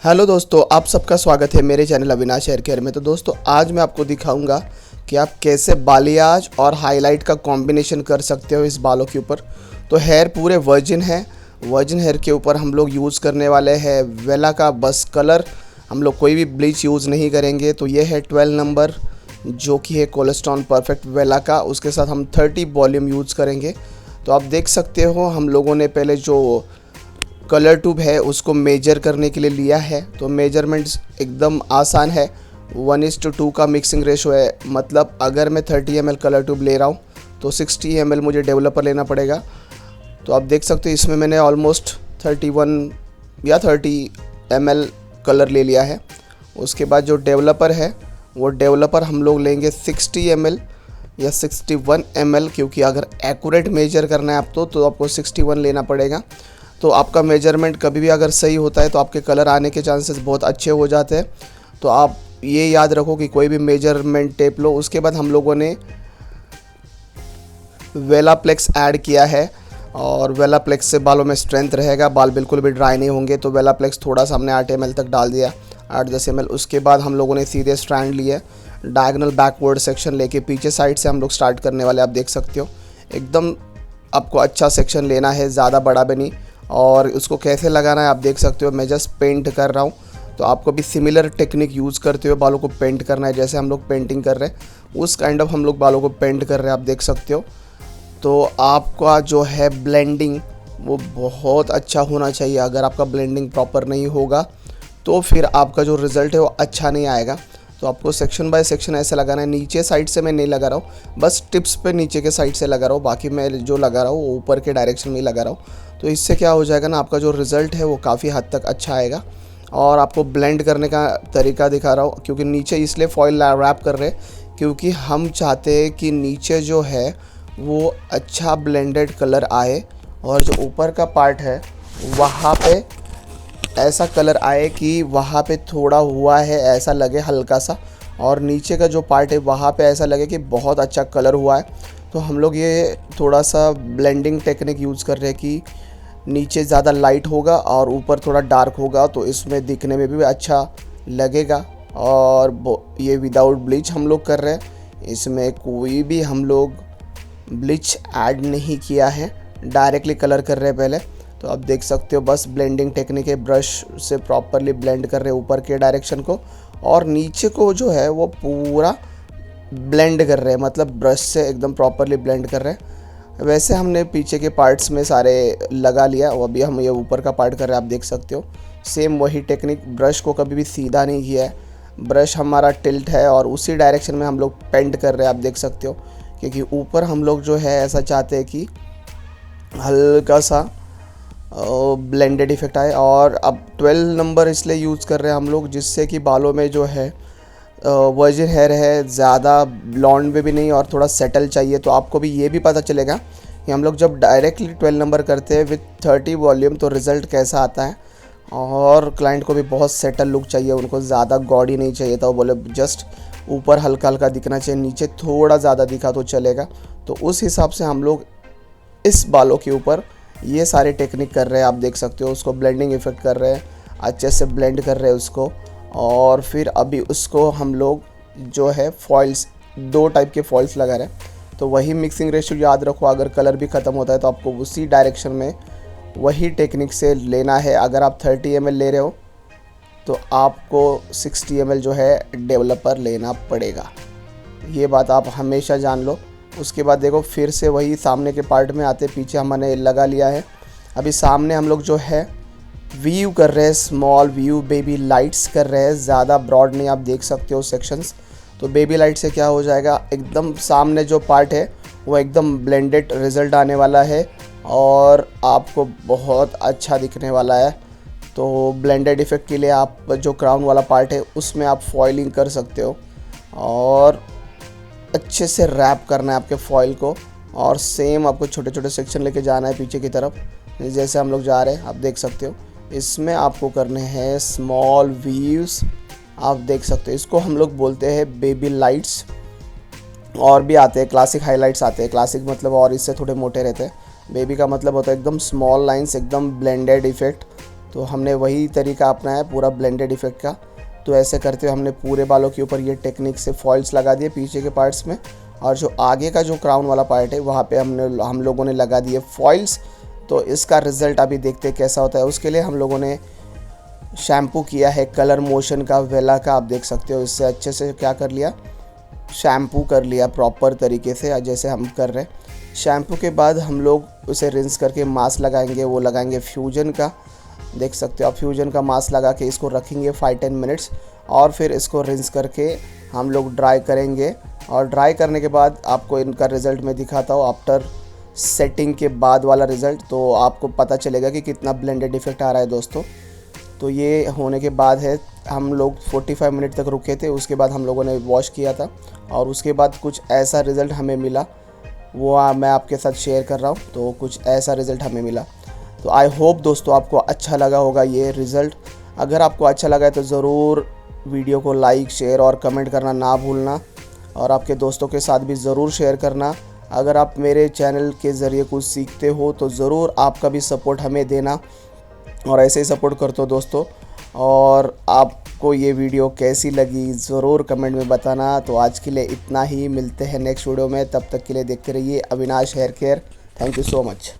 Hello दोस्तों, आप सबका स्वागत है मेरे चैनल अविनाश हेयर केयर में। तो दोस्तों, आज मैं आपको दिखाऊंगा कि आप कैसे बालियाज और हाईलाइट का कॉम्बिनेशन कर सकते हो इस बालों के ऊपर। तो हेयर पूरे वर्जिन है। वर्जिन हेयर के ऊपर हम लोग यूज़ करने वाले हैं वेला का बस कलर। हम लोग कोई भी ब्लीच यूज़ नहीं करेंगे। तो ये है 12 नंबर जो कि है कोलेस्ट्रॉन परफेक्ट वेला का। उसके साथ हम 30 वॉल्यूम यूज़ करेंगे। तो आप देख सकते हो हम लोगों ने पहले जो कलर ट्यूब है उसको मेजर करने के लिए लिया है। तो मेजरमेंट्स एकदम आसान है। 1:2 का मिक्सिंग रेशो है। मतलब अगर मैं 30 ml कलर ट्यूब ले रहा हूँ तो 60 ml मुझे डेवलपर लेना पड़ेगा। तो आप देख सकते हो इसमें मैंने ऑलमोस्ट 31 या 30 ml कलर ले लिया है। उसके बाद जो डेवलपर है वो डेवलपर हम लोग लेंगे 60 ml या 61 ml, क्योंकि अगर एक्यूरेट मेजर करना है आपको तो आपको 61 लेना पड़ेगा। तो आपका मेजरमेंट कभी भी अगर सही होता है तो आपके कलर आने के चांसेस बहुत अच्छे हो जाते हैं। तो आप ये याद रखो कि कोई भी मेजरमेंट टेप लो। उसके बाद हम लोगों ने वेलाप्लेक्स ऐड किया है और वेलाप्लेक्स से बालों में स्ट्रेंथ रहेगा, बाल बिल्कुल भी ड्राई नहीं होंगे। तो वेलाप्लेक्स थोड़ा सा हमने 8 ml तक डाल दिया, 8-10 ml। उसके बाद हम लोगों ने सीधे स्ट्रैंड लिए, डायगोनल बैकवर्ड सेक्शन लेके पीछे साइड से हम लोग स्टार्ट करने वाले। आप देख सकते हो एकदम आपको अच्छा सेक्शन लेना है, ज़्यादा बड़ा भी नहीं। और उसको कैसे लगाना है आप देख सकते हो। मैं जस्ट पेंट कर रहा हूँ, तो आपको भी सिमिलर टेक्निक यूज़ करते हुए बालों को पेंट करना है। जैसे हम लोग पेंटिंग कर रहे हैं उस काइंड ऑफ हम लोग बालों को पेंट कर रहे हैं, आप देख सकते हो। तो आपका जो है ब्लेंडिंग वो बहुत अच्छा होना चाहिए। अगर आपका ब्लेंडिंग प्रॉपर नहीं होगा तो फिर आपका जो रिज़ल्ट है वो अच्छा नहीं आएगा। तो आपको सेक्शन बाय सेक्शन ऐसे लगाना है। नीचे साइड से मैं नहीं लगा रहा हूँ, बस टिप्स पे नीचे के साइड से लगा रहा हूँ। बाकी मैं जो लगा रहा हूँ वो ऊपर के डायरेक्शन में ही लगा रहा हूँ। तो इससे क्या हो जाएगा ना, आपका जो रिज़ल्ट है वो काफ़ी हद तक अच्छा आएगा। और आपको ब्लेंड करने का तरीका दिखा रहा हूँ, क्योंकि नीचे इसलिए फॉइल रैप कर रहे हैं क्योंकि हम चाहते हैं कि नीचे जो है वो अच्छा ब्लेंडेड कलर आए और जो ऊपर का पार्ट है वहाँ पे ऐसा कलर आए कि वहाँ पे थोड़ा हुआ है ऐसा लगे हल्का सा, और नीचे का जो पार्ट है वहाँ पे ऐसा लगे कि बहुत अच्छा कलर हुआ है। तो हम लोग ये थोड़ा सा ब्लेंडिंग टेक्निक यूज़ कर रहे हैं कि नीचे ज़्यादा लाइट होगा और ऊपर थोड़ा डार्क होगा, तो इसमें दिखने में भी अच्छा लगेगा। और ये विदाउट ब्लीच हम लोग कर रहे हैं, इसमें कोई भी हम लोग ब्लीच ऐड नहीं किया है, डायरेक्टली कलर कर रहे हैं पहले। तो आप देख सकते हो बस ब्लेंडिंग टेक्निक है, ब्रश से प्रॉपरली ब्लेंड कर रहे हैं ऊपर के डायरेक्शन को, और नीचे को जो है वो पूरा ब्लेंड कर रहे हैं, मतलब ब्रश से एकदम प्रॉपरली ब्लेंड कर रहे हैं। वैसे हमने पीछे के पार्ट्स में सारे लगा लिया, वो अभी हम ये ऊपर का पार्ट कर रहे हैं। आप देख सकते हो सेम वही टेक्निक, ब्रश को कभी भी सीधा नहीं किया है, ब्रश हमारा टिल्ट है और उसी डायरेक्शन में हम लोग पेंट कर रहे हैं। आप देख सकते हो क्योंकि ऊपर हम लोग जो है ऐसा चाहते हैं कि हल्का सा ब्लेंडेड इफेक्ट आए। और अब 12 नंबर इसलिए यूज़ कर रहे हैं हम लोग जिससे कि बालों में जो है वर्जिन हेयर है, ज़्यादा ब्लॉन्ड में भी नहीं और थोड़ा सेटल चाहिए। तो आपको भी ये भी पता चलेगा कि हम लोग जब डायरेक्टली 12 नंबर करते हैं विथ 30 वॉल्यूम तो रिज़ल्ट कैसा आता है। और क्लाइंट को भी बहुत सेटल लुक चाहिए, उनको ज़्यादा गॉडी नहीं चाहिए था। वो बोले जस्ट ऊपर हल्का हल्का दिखना चाहिए, नीचे थोड़ा ज़्यादा दिखा तो चलेगा। तो उस हिसाब से हम लोग इस बालों के ऊपर ये सारे टेक्निक कर रहे हैं। आप देख सकते हो उसको ब्लेंडिंग इफेक्ट कर रहे हैं, अच्छे से ब्लेंड कर रहे हैं उसको। और फिर अभी उसको हम लोग जो है फॉइल्स, 2 टाइप के फॉइल्स लगा रहे हैं। तो वही मिक्सिंग रेशियो याद रखो, अगर कलर भी ख़त्म होता है तो आपको उसी डायरेक्शन में वही टेक्निक से लेना है। अगर आप 30 ml ले रहे हो तो आपको 60 ml जो है डेवलपर लेना पड़ेगा, ये बात आप हमेशा जान लो। उसके बाद देखो फिर से वही सामने के पार्ट में आते, पीछे हमने लगा लिया है। अभी सामने हम लोग जो है व्यू कर रहे हैं, स्मॉल व्यू बेबी लाइट्स कर रहे हैं, ज़्यादा ब्रॉड नहीं। आप देख सकते हो सेक्शंस। तो बेबी लाइट से क्या हो जाएगा, एकदम सामने जो पार्ट है वो एकदम ब्लेंडेड रिज़ल्ट आने वाला है और आपको बहुत अच्छा दिखने वाला है। तो ब्लेंडेड इफ़ेक्ट के लिए आप जो क्राउन वाला पार्ट है उसमें आप फॉइलिंग कर सकते हो और अच्छे से रैप करना है आपके फॉइल को। और सेम आपको छोटे छोटे सेक्शन लेके जाना है पीछे की तरफ, जैसे हम लोग जा रहे हैं। आप देख सकते हो इसमें आपको करने हैं स्मॉल व्यूज़। आप देख सकते हो इसको हम लोग बोलते हैं बेबी लाइट्स। और भी आते हैं क्लासिक हाइलाइट्स आते हैं। क्लासिक मतलब और इससे थोड़े मोटे रहते हैं। बेबी का मतलब होता है एकदम स्मॉल लाइंस, एकदम ब्लेंडेड इफेक्ट। तो हमने वही तरीका अपनाया पूरा ब्लेंडेड इफ़ेक्ट का। तो ऐसे करते हुए हमने पूरे बालों के ऊपर ये टेक्निक से फॉइल्स लगा दिए पीछे के पार्ट्स में, और जो आगे का जो क्राउन वाला पार्ट है वहाँ पे हम लोगों ने लगा दिए फॉइल्स। तो इसका रिज़ल्ट अभी देखते हैं कैसा होता है। उसके लिए हम लोगों ने शैम्पू किया है कलर मोशन का, वेला का, आप देख सकते हो। इससे अच्छे से क्या कर लिया, शैम्पू कर लिया प्रॉपर तरीके से जैसे हम कर रहे हैं। शैम्पू के बाद हम लोग उसे रिंस करके मास्क लगाएंगे, वो लगाएंगे फ्यूजन का, देख सकते हो आप। फ्यूजन का मास्क लगा के इसको रखेंगे 5-10 मिनट्स, और फिर इसको रिंस करके हम लोग ड्राई करेंगे। और ड्राई करने के बाद आपको इनका रिज़ल्ट मैं दिखाता हूँ आफ्टर सेटिंग के बाद वाला रिज़ल्ट, तो आपको पता चलेगा कि कितना ब्लेंडेड इफ़ेक्ट आ रहा है दोस्तों। तो ये होने के बाद है, हम लोग 45 मिनट तक रुके थे, उसके बाद हम लोगों ने वॉश किया था, और उसके बाद कुछ ऐसा रिज़ल्ट हमें मिला, वो मैं आपके साथ शेयर कर रहा हूँ। तो कुछ ऐसा रिज़ल्ट हमें मिला। तो आई होप दोस्तों आपको अच्छा लगा होगा ये रिज़ल्ट। अगर आपको अच्छा लगा है तो ज़रूर वीडियो को लाइक, शेयर और कमेंट करना ना भूलना, और आपके दोस्तों के साथ भी ज़रूर शेयर करना। अगर आप मेरे चैनल के ज़रिए कुछ सीखते हो तो ज़रूर आपका भी सपोर्ट हमें देना, और ऐसे ही सपोर्ट करते हो दोस्तों। और आपको ये वीडियो कैसी लगी ज़रूर कमेंट में बताना। तो आज के लिए इतना ही, मिलते हैं नेक्स्ट वीडियो में, तब तक के लिए देखते रहिए Avinash hair care. Thank you so much.